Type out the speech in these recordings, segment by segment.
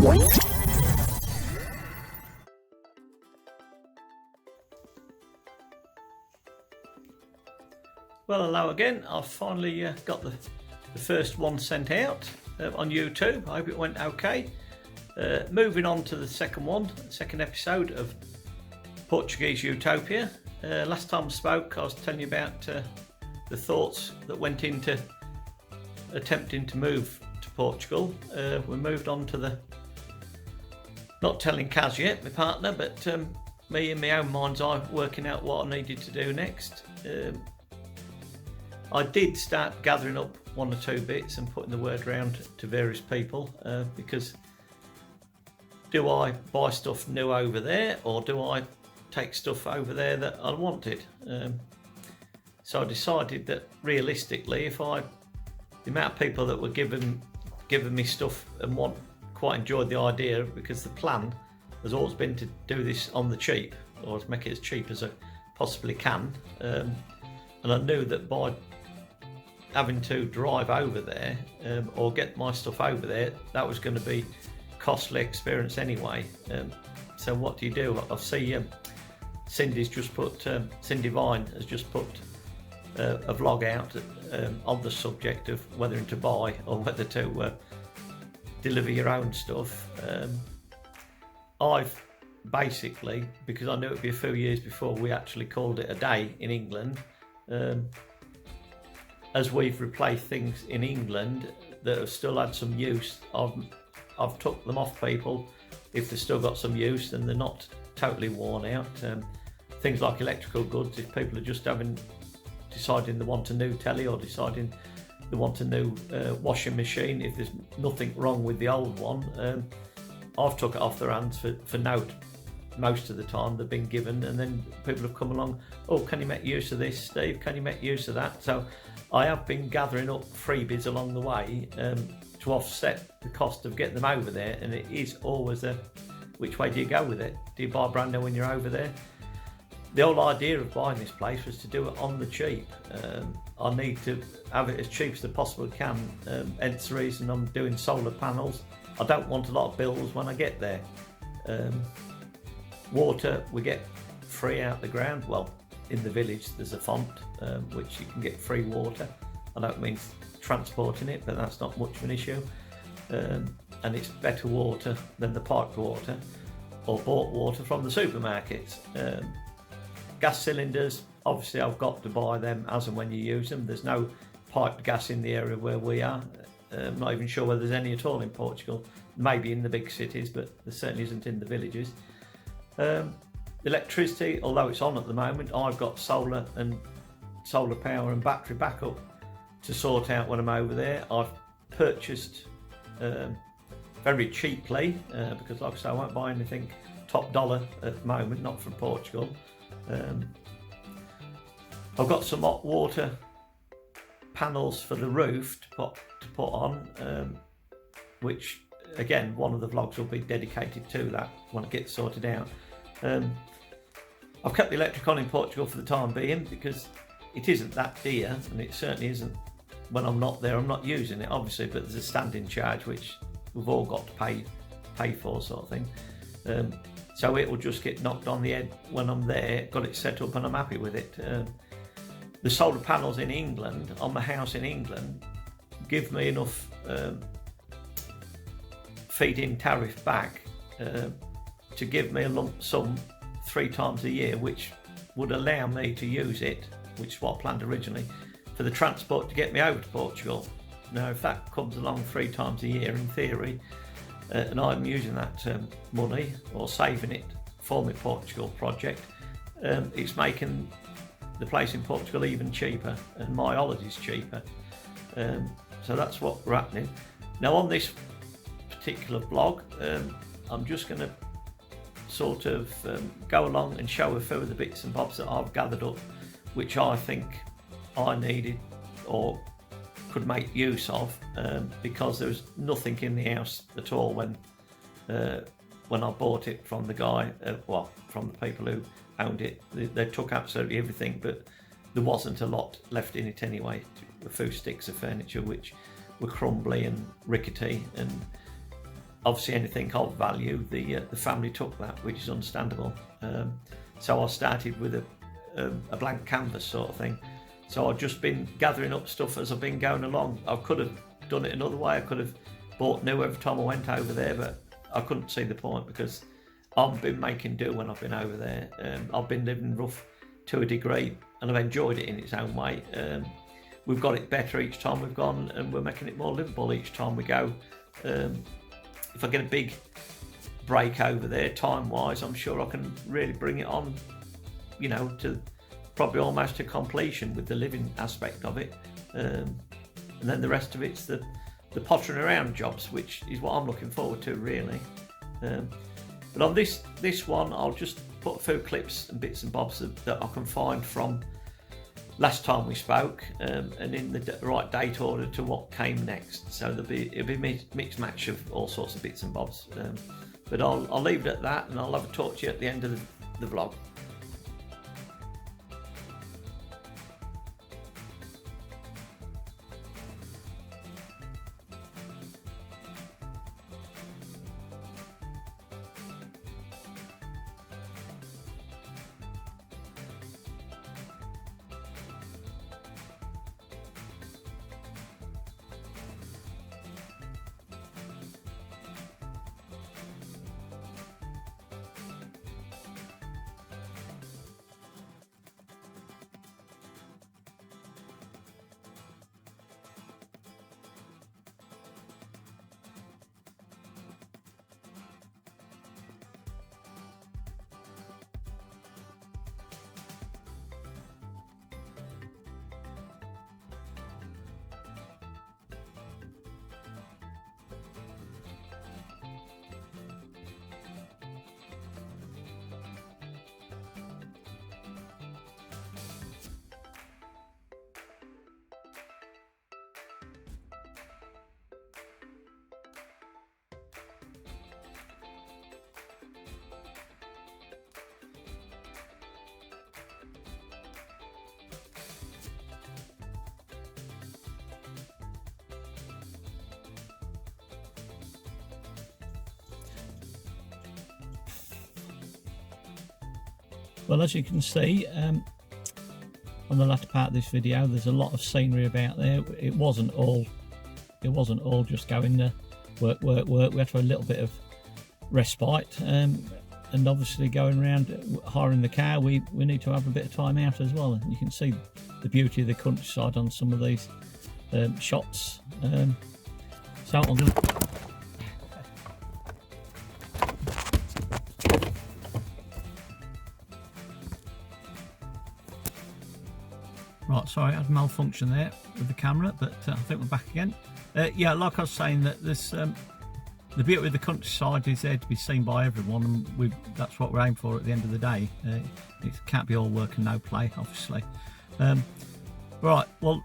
Well, hello again. I've finally got the first one sent out on YouTube. I hope it went okay. Moving on to the second episode of Portuguese Utopia. Last time I spoke, I was telling you about the thoughts that went into attempting to move to Portugal. We moved on to the, not telling Kaz yet, my partner, but me in my own mind's eye working out what I needed to do next. I did start gathering up one or two bits and putting the word around to various people because do I buy stuff new over there, or do I take stuff over there that I wanted? So I decided that realistically, the amount of people that were giving me stuff and quite enjoyed the idea, because the plan has always been to do this on the cheap, or to make it as cheap as I possibly can. And I knew that by having to drive over there or get my stuff over there, that was going to be costly experience anyway. So what do? I see Cindy's just put, Cindy Vine has just put a vlog out on the subject of whether to buy or whether to deliver your own stuff. I've basically, because I knew it'd be a few years before we actually called it a day in England, as we've replaced things in England that have still had some use, I've took them off people if they've still got some use and they're not totally worn out. Things like electrical goods, if people are just deciding they want a new telly, or deciding they want a new washing machine, if there's nothing wrong with the old one, I've took it off their hands for note. Most of the time they've been given, and then people have come along, oh, can you make use of this, Steve, can you make use of that? So I have been gathering up freebies along the way to offset the cost of getting them over there, and it is always which way do you go with it? Do you buy brand new when you're over there? The whole idea of buying this place was to do it on the cheap. I need to have it as cheap as I possibly can, hence the reason I'm doing solar panels. I don't want a lot of bills when I get there. Water we get free out the ground. Well, in the village there's a font which you can get free water. I don't mean transporting it, but that's not much of an issue. And it's better water than the piped water or bought water from the supermarkets. Gas cylinders, obviously I've got to buy them as and when you use them. There's no piped gas in the area where we are. I'm not even sure whether there's any at all in Portugal. Maybe in the big cities, but there certainly isn't in the villages. Electricity, although it's on at the moment, I've got solar power and battery backup to sort out when I'm over there. I've purchased very cheaply because, like I say, I won't buy anything top dollar at the moment, not from Portugal. I've got some hot water panels for the roof to put on, which again, one of the vlogs will be dedicated to that when it gets sorted out. I've kept the electric on in Portugal for the time being because it isn't that dear, and it certainly isn't when I'm not there. I'm not using it obviously, but there's a standing charge which we've all got to pay for, sort of thing. So it will just get knocked on the head when I'm there, got it set up and I'm happy with it. The solar panels in England, on the house in England, give me enough feed-in tariff back to give me a lump sum 3 times a year, which would allow me to use it, which is what I planned originally, for the transport to get me over to Portugal. Now, if that comes along 3 times a year in theory, and I'm using that money or saving it for my Portugal project, it's making the place in Portugal even cheaper and my holidays cheaper. So that's what we're happening. Now on this particular blog, I'm just going to sort of go along and show a few of the bits and bobs that I've gathered up, which I think I needed or could make use of, because there was nothing in the house at all when I bought it from the guy, from the people who owned it. They took absolutely everything, but there wasn't a lot left in it anyway. A few sticks of furniture which were crumbly and rickety, and obviously anything of value, the family took that, which is understandable. So I started with a blank canvas sort of thing. So I've just been gathering up stuff as I've been going along. I could have done it another way. I could have bought new every time I went over there, but I couldn't see the point because I've been making do when I've been over there. I've been living rough to a degree, and I've enjoyed it in its own way. We've got it better each time we've gone, and we're making it more livable each time we go. If I get a big break over there time-wise, I'm sure I can really bring it on, you know, to probably almost to completion with the living aspect of it. And then the rest of it's the pottering around jobs, which is what I'm looking forward to, really. But on this one, I'll just put a few clips and bits and bobs that I can find from last time we spoke, and in the right date order to what came next. So it'll be a mixed match of all sorts of bits and bobs. But I'll leave it at that, and I'll have a talk to you at the end of the vlog. Well, as you can see on the latter part of this video, there's a lot of scenery about there. It wasn't all just going work. We had to have a little bit of respite, and obviously going around hiring the car, we need to have a bit of time out as well. And you can see the beauty of the countryside on some of these shots. So I'm going to Right, sorry, I had a malfunction there with the camera, but I think we're back again. Yeah, like I was saying, that this the beauty of the countryside is there to be seen by everyone, and that's what we're aiming for at the end of the day. It can't be all work and no play, obviously. Right, well,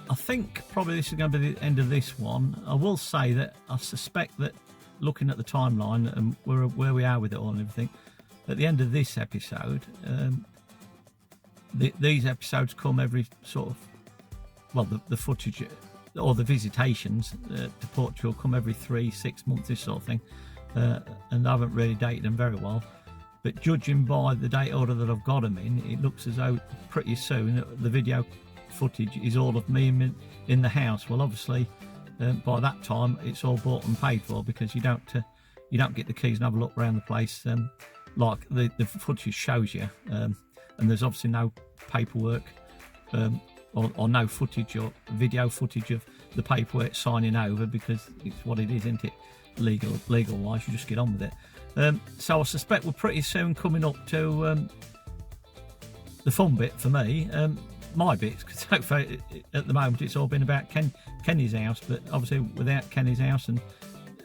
I think probably this is going to be the end of this one. I will say that I suspect that, looking at the timeline and where we are with it all and everything, at the end of this episode, these episodes come every sort of, well, the footage or the visitations to Portugal come every 3-6 months, this sort of thing, and I haven't really dated them very well, but judging by the date order that I've got them in, it looks as though pretty soon the video footage is all of me in the house. Well, obviously by that time it's all bought and paid for, because you don't get the keys and have a look around the place like the footage shows you. And there's obviously no paperwork or no footage or video footage of the paperwork signing over, because it's what it is, isn't it? Legal wise, you just get on with it. So I suspect we're pretty soon coming up to the fun bit for me, my bits, because at the moment it's all been about Kenny's house, but obviously without Kenny's house, and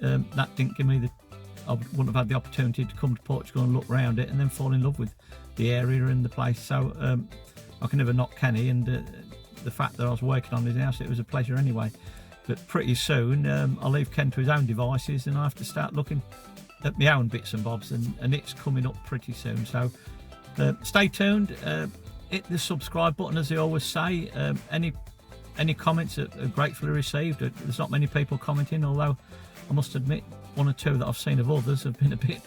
that didn't give me I wouldn't have had the opportunity to come to Portugal and look around it and then fall in love with the area and the place. So I can never knock Kenny, and the fact that I was working on his house, it was a pleasure anyway. But pretty soon I'll leave Ken to his own devices, and I have to start looking at my own bits and bobs, and it's coming up pretty soon. So stay tuned, hit the subscribe button, as they always say. Any any comments are gratefully received. There's not many people commenting, although I must admit one or two that I've seen of others have been a bit,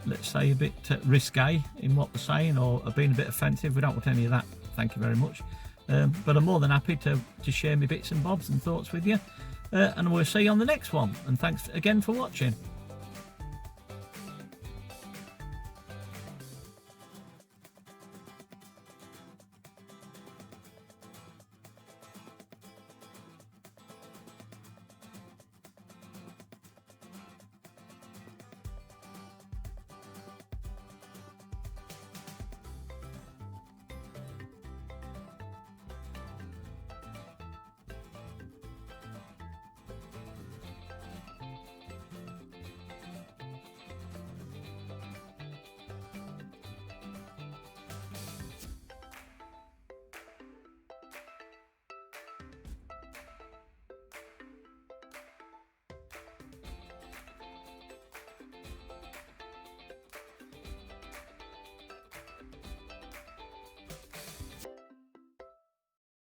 let's say, a bit risque in what they're saying, or have been a bit offensive. We don't want any of that, thank you very much. But I'm more than happy to share my bits and bobs and thoughts with you, and we'll see you on the next one. And thanks again for watching.